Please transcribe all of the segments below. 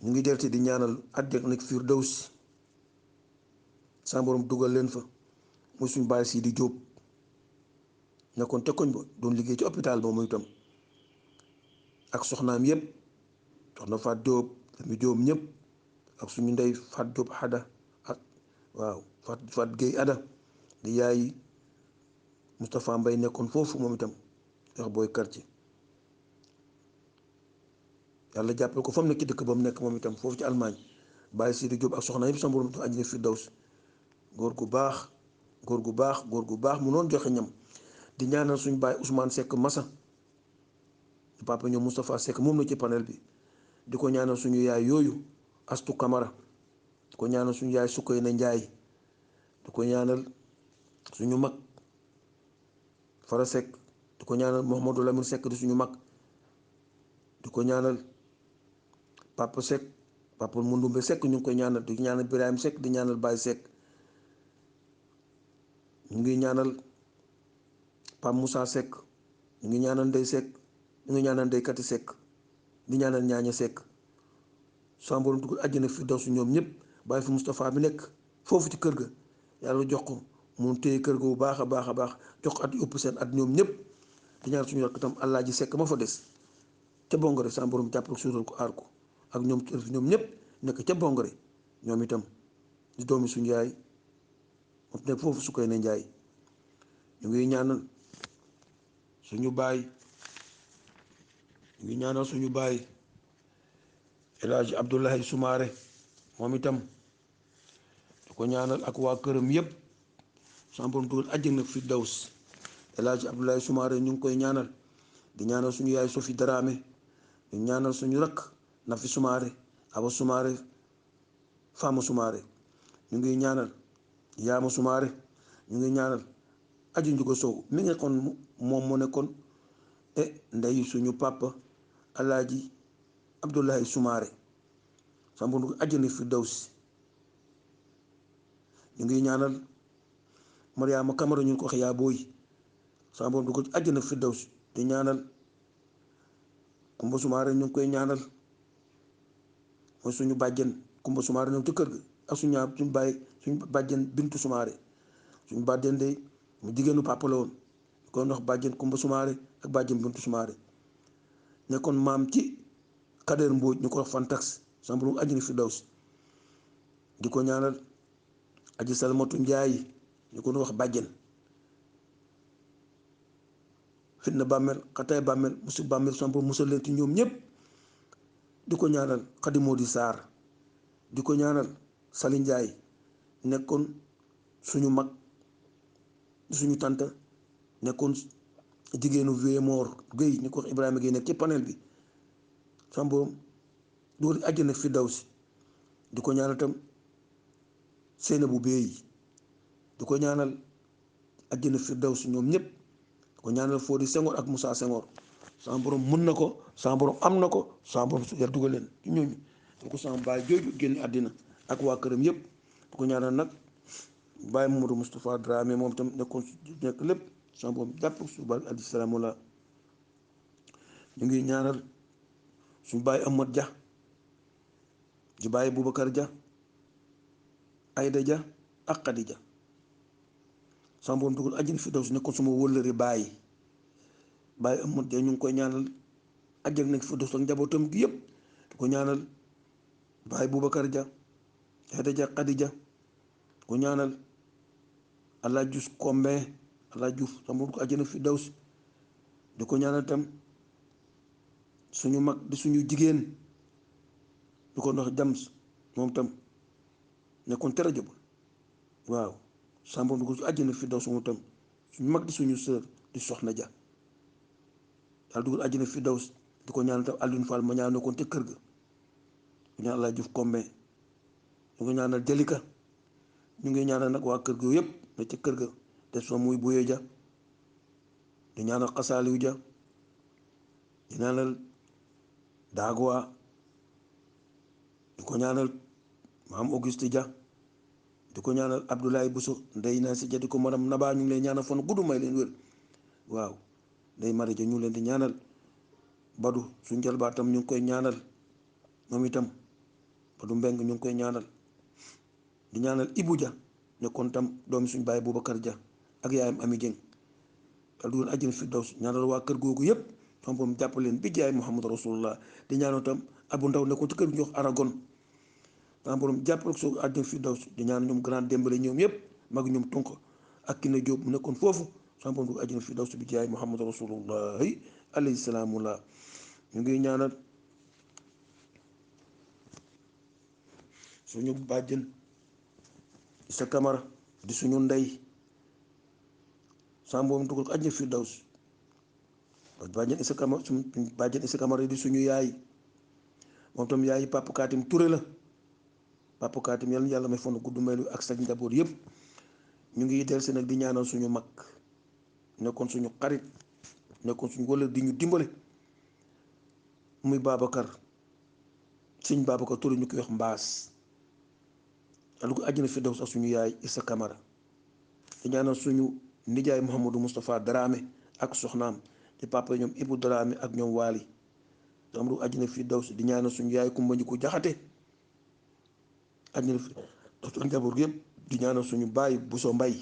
ñu ngi delti di ñaanal àjjana nekk firdaws sa borom dugal leen fa muy suñu baay si di Jóob nekkoon te koñ ba doon liggéey ci hôpital ba muy itam ak soxnaam yëpp soxna Faat Jóob mi Jóob ñëpp ak suñu ndey Faat Jóob Ada ak waaw Faat Géey Ada di yaay Moustapha Mbay nekkoon foofu moom itam wax booy quartier yàlla jàppale ko fa mu nekk ci dëkk ba mu nekk moom itam foofu ci Allemagne bàyyi Sidi Diop ak soxna yëpp sama borom tu àjjana firdaws góor gu baax góor gu baax góor gu baax mu noon joxe ñam di ñaanal suñu baay Ousmane Seck Massa papa ñoom Moustapha Seck moom la ci panel bi di ko ñaanal suñu yaay yooyu Astu Kamara di ko ñaanal suñu yaay Sukayna Njaay di ko ñaanal suñu mag Fara Seck di ko ñaanal Mouhamadou Lamine Seck di suñu mag di ko ñaanal Papa Seck Papa Mundumbe Seck ñu ngi koy ñaanal di ñaanal Birahim Seck di ñaanal Baye Seck ñu ngi ñaanal Papa Moussa Seck ñu ngi ñaanal Ndey Seck ñu ngi ñaanal Ndey Kati Seck di ñaanal Ñaaña Seck sama borom dugg àjjana firdaws ñoom ñëpp bàyyi fi Moustapha bi nekk foofu ci kër ga yàlla jox ko mu téye kër ga bu baax a baax a baax jox ko at yu ëpp seen at ñoom ñëpp di ñaan suñu rakk itam Alaaji Seck ma fa des ca Bongore sama borom jàppale suural ko aar ko ak ñoom ñoom ñëpp nekk ca Bongore ñoom itam di doomi suñu yaay moom nekk foofu su koy ne njaay ñu ngi ñaanal suñu baay ñu ngi ñaanal suñu baay El Hadj Abdoulaye Soumaré moom itam di ko ñaanal ak waa këram yëpp sama borom dugal àjjana firdaws El Hadj Abdoulaye Soumaré ñu ngi koy ñaanal di ñaanal suñu yaay Sophie Dramé di ñaanal suñu rakk Nafi Soumaré Aba Soumaré Fama Soumaré ñu ngi ñaanal Yaama Soumaré ñu ngi ñaanal Aji Njugo Sow mi nga kon moom moo nekkoon ndey suñu papa Alaaji Abdoulaye Soumaré sama borom dugal àjjana firdaws ñu ngi ñaanal Mariama Kamara ñu ngi ko wax yaa booy sama borom dugal àjjana firdaws di ñaanal Kumba Soumaré ñu ngi koy ñaanal mooy suñu bàjjen Kumba Soumaré ñoom ci kër ga ak suñu bàjjen Bintu Soumaré suñu bàjjen de mu jigéenu papa la woon ñu koy wax bàjjen Kumba Soumaré ak bàjjen Bintu Soumaré nekkoon maam ci Kader Mbóoj ñu ko wax Fantax sama borom àjjana firdaws di ko ñaanal Aji Salmatu Njaay ñu ko wax bàjjen fitna bàmmeel xataay bàmmeel musu bàmmeel sama borom musal leen ci ñoom ñëpp di ko ñaanal Xadi Moodi Saar di ko ñaanal Sali Njaay nekkoon suñu mag suñu tante nekkoon jigéenu Vieux Mor Guèye ñu ko wax Ibrahima Guèye nekk ci panel bi sama borom dugal àjjana firdaws di ko ñaanal tam Seynabou Bey di ko ñaanal àjjana firdaws ñoom ñëpp di ko ñaanal Fodé Senghor ak Moussa Senghor sama borom mën na ko sama borom am na ko sama borom su yar dugal leen ci ñooñu di ko sama baay jooju génn àddina ak waa këram yëpp di ko ñaanal nag Baye Mamadou Moustapha Dramé moom itam nekkoon nekk lépp sama borom jàpp su bari aldi salaamu la ñu ngi ñaanal suñu Baye Amad Dia di Baye Boubacar Dia Ayda Dia ak Khady Dia sama borom dugal àjjana firdaws nekkoon suma wëllëre Baye Amad Dia ñu ngi koy ñaanal àjjana nekk firdaws ak njabootam gi yëpp di ko ñaanal Baye Boubacar Dia Ayda Dia Khady Dia di ko ñaanal Alaaji Diouf Kombe Alaaji Diouf sama borom ko àjjana firdaws di ko ñaanal tam suñu mag di suñu jigéen di ko ndox Jams moom tam nekkoon tere jëbul waaw sama borom di ko àjjana firdaws moom tam suñu mag di suñu sœur di Soxna Dia yàlla dugal àjjana firdaws di ko ñaanal tam Alioune Fall ma ñaan nekkoon te kër ga ñu ñaan Alaaji Diouf Kombe ñu ngi ñaanal Jalika ñu ngi ñaanal nag waa kër ga yëpp ne ca kër ga te soo muy Buye Dia di ñaanal Xasaaliw Dia di ñaanal Dagwa di ko ñaanal maam Auguste Dia di ko ñaanal Abdoulaye Bousso ndey naa si Dia di ko madam Naba ñu ngi leen ñaanal fan gudd may leen wér waaw ndey Mari Dia ñu leen di ñaanal Badu suñ jalbaatam ñu ngi koy ñaanal moom itam Badou Mbeng ñu ngi koy ñaanal di ñaanal Ibou Dia nekkoon tam doomi suñu baay Boubacar Dia ak yaayam Ami Dieng yàlla dugal àjjana firdaws ñaanal waa kër googu yëpp sama borom jàppal leen bi jaay Muhammad Rasulullah di ñaanal tam Abu Ndaw nekkoon ci kër gi ñu wax Aragon sama borom jàppal ko soo àjjana firdaws di ñaanal ñoom grand Dembale ñoom yëpp mag ñoom Tunq ak Kine Diop mu nekkoon foofu sama borom dugal àjjana firdaws bi jaay Muhammad Rasulullah alayhi salaamullah ñu ngi ñaanal suñu bàjjen sa kamara di suñu ndey sama borom dugal ko àjjana firdaws bàjjen Issa Camara suñu bàjjen Issa Camara di suñu yaay moom tam yaay Papa Katim Touré la Papa Katim yàlla yàlla may fon gudd may lu ak sa njaboot yëpp ñu ngi del si nag di ñaanal suñu mag nekkoon suñu xarit nekkoon suñu wala di ñu dimbale muy Babacar sëñ Babacar Touré ñu koy wax mbaas yàlla ko àjjana firdaws ak suñu yaay Issa Camara di ñaanal suñu nijaay Mouhamadou Moustapha Dramé ak soxnaam di papa ñoom Ibou Dramé ak ñoom Waali am ru àjjana firdaws di ñaanal suñu yaay Kumba Njiku Jaxate àjjana firdaws njaboot gi yëpp di ñaanal suñu baay Buso Mbay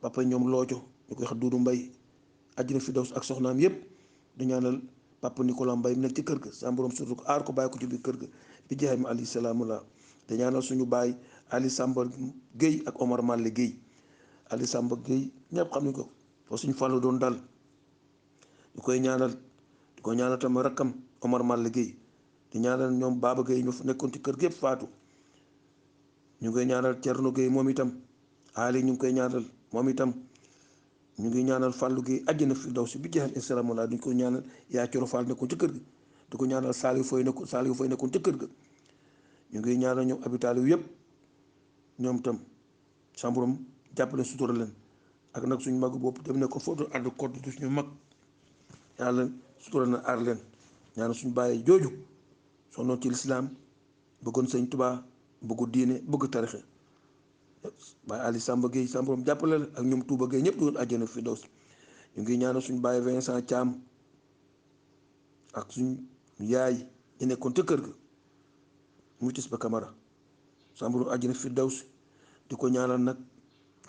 papa ñoom Loojo ñu koy wax Duudu Mbay àjjana firdaws ak soxnaam yëpp di ñaanal papa Nicolas Mbay mu nekk ci kër ga sa borom surtout ko aar ko bàyyi ko ci biir kër ga bi jaay ma alayhi salaamullah di ñaanal suñu baay Ali Samba Guèye ak Omar Malle Guèye Ali Samba Guèye ñëpp xam ni ko foofu suñu fàllu doon dal di koy ñaanal di ko ñaanal tam rakkam Omar Malle Guèye di ñaanal ñoom Baba Guèye ñu nekkoon ci kër gépp faatu ñu ngi koy ñaanal Thierno Guèye moom itam Ali ñu ngi koy ñaanal moom itam ñu ngi ñaanal Fallou Guèye àjjana firdaws bi jeexal insalaamaalaa duñ ko ñaanal yaa Coro Fall nekkoon ci kër ga di ko ñaanal Saliou Foy nekkoon ci kër ga ñu ngi ñaanal ñoom habitalu yëpp ñoom itam samburam jàppale sutura leen ak nag suñu mag bopp dem ne ko foofu àdd code du suñu mag yàlla sutura na aar leen ñaanal suñu bàyyi jooju sonnoon ci lislaam bëggoon sëñ Tuubaa bëggu diine bëgg tarixe Baye Ali Samba Gueye samburam jàppale leen ak ñoom Touba Gueye ñëpp doon àjjana firdaws ñu ngi ñaanal suñu bàyyi Vincent Thiam ak suñu yaay ñu nekkoon ca kër ga mu tis ba Camara samburam àjjana firdaws di ko ñaanal nag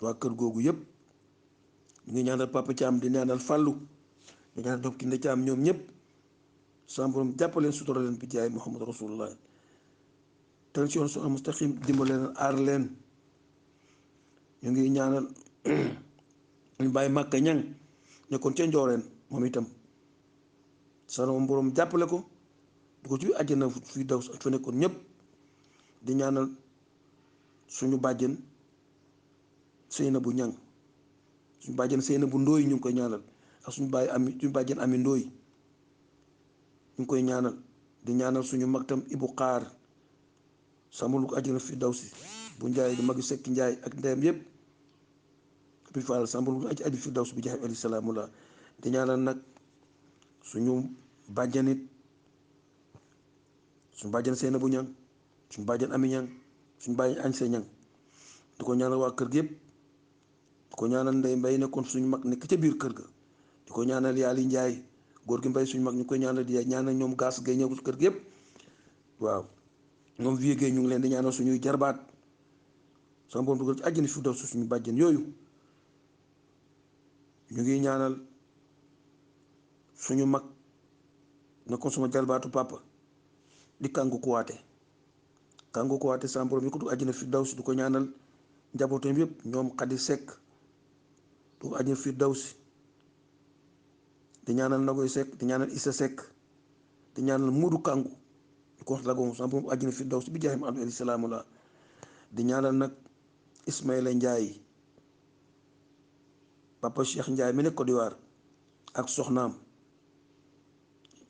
waa kër googu yëpp ñu ngi ñaanal Papa Thiam di ñaanal Fallou di ñaanal doom Kinde Thiam ñoom ñëpp samburam jàppaleen sutura leen bi jaay Muhammad Rasulullah ten si yoon su am mustaqim dimbale leen aar leen ñu ngi ñaanal ñu bàyyi Màkka Ñang nekkoon ca Njooreen moom itam sama borom jàppale ko du ko ci àjjana firdaws fa nekkoon ñëpp di ñaanal suñu bàjjen Seynabu Ñang suñu bàjjen Seynabu Ndooy ñu ngi koy ñaanal ak suñu bàjjen Ami Ndooy ñu ngi koy ñaanal di ñaanal suñu mag tam Ibu Xaar sàmmul ko àjjana firdawsi bu njaay di magi sekki njaay ak ndeyam yëpp bi faal sàmmul ko àjjana firdawsi bi jaxe alayhi salaamullah di ñaanal nag suñu bàjjanit suñu bàjjan Seynabu Ñang suñu bàjjan Ami Ñang suñu bàjjan Añse Ñang di ko ñaanal waa kër gi yëpp di ko ñaanal ndey mbay nekkoon suñu mag nekk ca biir kër ga di ko ñaanal yaali njaay góor gi mbay suñu mag ñu koy ñaanal di ñaanal ñoom gaas gay ñëw kër gi yëpp waaw ñoom vie gay ñu ngi leen di ñaanal suñuy jarbaat sama borom dugal ci àjjana fi daw suñu bàjjen yooyu ñu ngi ñaanal suñu mag nekkoon suma jarbaatu papa di kàngu kuwaate sama borom yi ko dugg àjjana fi daw si du ko ñaanal njabootam yëpp ñoom Xadi Sekk du ko àjjana fi daw si di ñaanal Nagoy Sekk di ñaanal Issa Sekk di ñaanal Muudu Kàngu di ko wax lagoom sama borom àjjana fi daw si bi jaaxim alayhi salaamu la di ñaanal nag Ismaïla Njaay papa Cheikh Njaay mi nekk Côte d'Ivoire ak soxnaam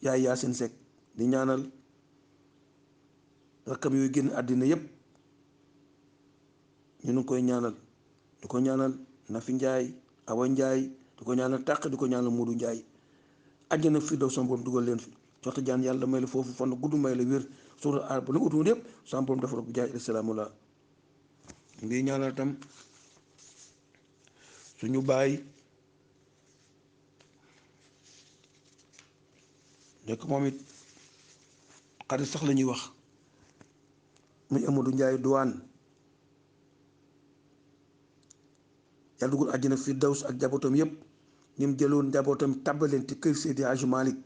yaay Yaasin Sekk di ñaanal rakkam yooyu génn àddina yépp ñu ngi koy ñaanal di ko ñaanal Nafi Njaay Awa Njaay di ko ñaanal Tàq di ko ñaanal Moodu Njaay àjjana fi daw sama borom dugal leen fi soxta jaan yàlla may la foofu fan gudd may la wér suura aar ba la nga utuwoon yëpp sama borom defal ko jaay alayhi salaamu la ngi ñaanal tam suñu baay nekk moom it xarit sax la ñuy wax muy Amadou Ndiaye Douane yàlla dugal àjjana fi daws ak njabootam yépp ni mu jëloon njabootam tàbbaleen ci kër Seydi Hadji Malick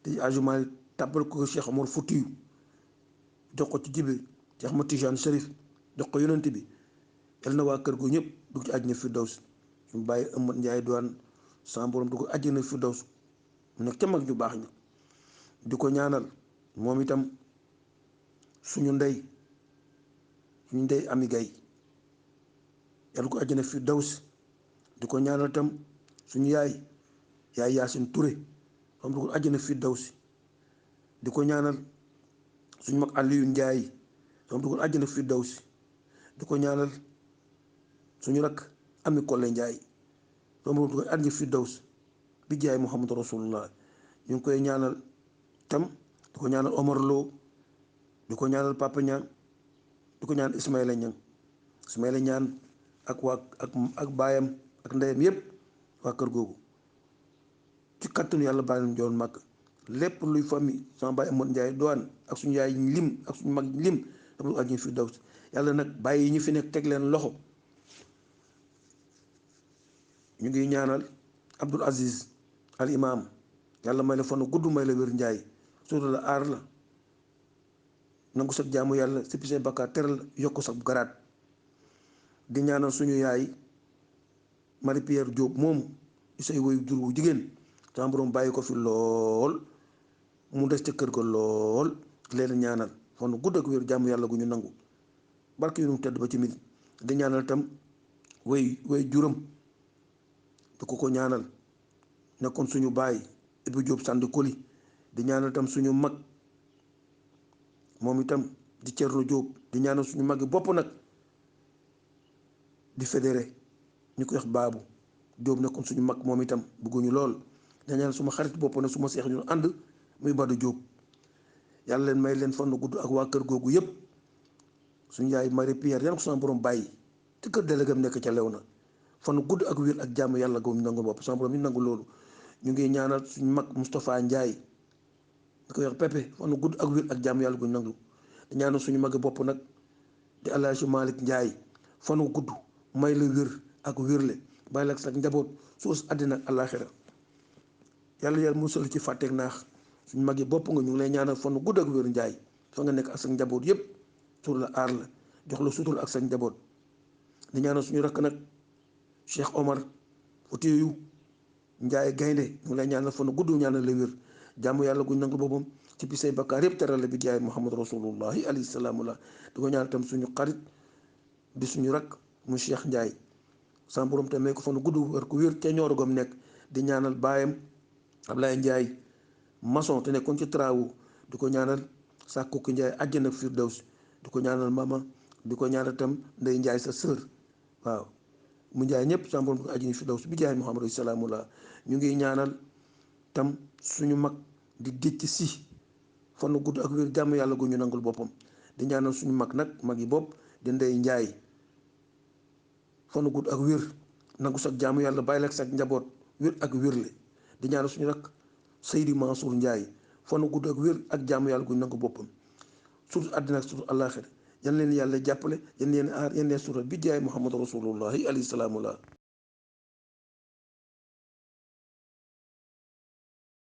te Hadji Malick tàbbal ko Cheikh Omar Foutiyou jox ko ci jibe Cheikh Ahmad Tijane Chérif jox ko yonent bi yal na waa kër gu ñëpp dugg ci àjjana fi daws ñu bàyyi Amadou Ndiaye Douane sama borom dugg àjjana fi daws mu nekk ca mag ñu baax ñi di ko ñaanal moom itam suñu ndey Ami Gaye yàlla ko àjjana fi daws di ko ñaanal itam suñu yaay Yaasin Touré xam du ko àjjana fi daws di ko ñaanal suñu mag Aliou Ndiaye xam du ko àjjana fi daws di ko ñaanal suñu rak Ami Kolle Ndiaye xam du ko àjjana fi daws bi jaay Muhammadu Rasulullah ñu ngi koy ñaanal tam di ko ñaanal Omar Lo di ko ñaanal Papa Niang di ko ñaanal Ismaïla Niang ak waa ak baayam ak ndeyam yépp waa kër googu ci kattanu yàlla bàyyi leen joon màgg lépp luy famille sama baay Amadou Ndiaye Douane ak suñu yaay lim ak suñu mag lim dafa lu àjjana fi daws yàlla nag bàyyi ñu fi nekk teg leen loxo. ñu ngi ñaanal Abdoul Aziz al imam yàlla may la fan gudd may la wér Ndiaye suuta la aar la nangu sa jaamu yàlla sippi say bakkaar teral yokk sa garaat di ñaanal suñu yaay Marie Pierre Diop moomu say woyu jur wu jigéen sama borom bàyyi ko fi lool mu des ca kër ga lool leen ñaanal fan gudd ak wér jaamu yàlla gu ñu nangu barke yu nu tedd ba ci mit di ñaanal tam way juram di ko ñaanal nekkoon suñu baay Ibou Diop Sandi Koli di ñaanal tam suñu mag moom itam di Thierno Diop di ñaanal suñu mag yi bopp nag di fédéré ñu koy wax Baabu Diop nekkoon suñu mag moom itam bëgguñu lool di ñaanal suma xarit bopp nag suma seex ñu ànd muy Badou Diop yàlla leen may leen fan gudd ak waa kër googu yépp suñu yaay Marie Pierre yan ko sama borom bàyyi ci kër délégué nekk ca lew na fan gudd ak wér ak jàmm yàlla goom ñu nangu bopp sama borom ñu nangu loolu ñu ngi ñaanal suñu mag Moustapha Ndiaye ñu koy wax Pepe fan gudd ak wér ak jàmm yàlla gu ñu nangu di ñaanal suñu mag bopp nag di El Hadj Malick Ndiaye fan gudd may la wér ak wérle bàyyi la ak sax njaboot suus àddina ak àllaaxira yàlla musal ci fàtteeg naax suñu mag yi bopp nga ñu ngi lay ñaanal fan gudd ak wér Ndiaye fa nga nekk ak sa njaboot yépp suur la aar la jox la sutur ak sa njaboot di ñaanal suñu rakk nag Cheikh Omar Foutiyou Ndiaye gaynde ñu ngi lay ñaanal fan gudd ñaanal la wér jàmm yàlla guñ nangu boppam ci bi say bakkaar yëpp teral la bi jaay Muhammad Rasulullahi alayhi salaamu la di ko ñaanal tam suñu xarit di suñu rakk mu Cheikh Ndiaye sama borom te may ko fan gudd war ko wér ca ñoorogam nekk di ñaanal baayam Ablaye Ndiaye maçon te nekkoon ci travaux di ko ñaanal Sakku ki Ndiaye àjjana firdaws di ko ñaanal mama di ko ñaanal tam Ndey Ndiaye sa sœur waaw mu Ndiaye ñëpp sama borom di ko àjjana firdaws bi jaay Muhammad salaamu la ñu ngi ñaanal tam suñu mag di décc si fan gudd ak wér jàmm yàlla gu ñu nangul boppam di ñaanal suñu mag nag mag yi bopp di Ndey Ndiaye fan gudd ak wér nangu sax jaamu yàlla bàyyi la ak sax njaboot wér ak wérle di ñaanal suñu rak Seydi Mansour Ndiaye fan gudd ak wér ak jaamu yàlla gu ñu nangu boppam surtout àddina ak surtout àllaaxira yan leen yàlla jàppale yan leen aar yan leen sural bi jaay Muhammad Rasulullahi alayhi salaamu la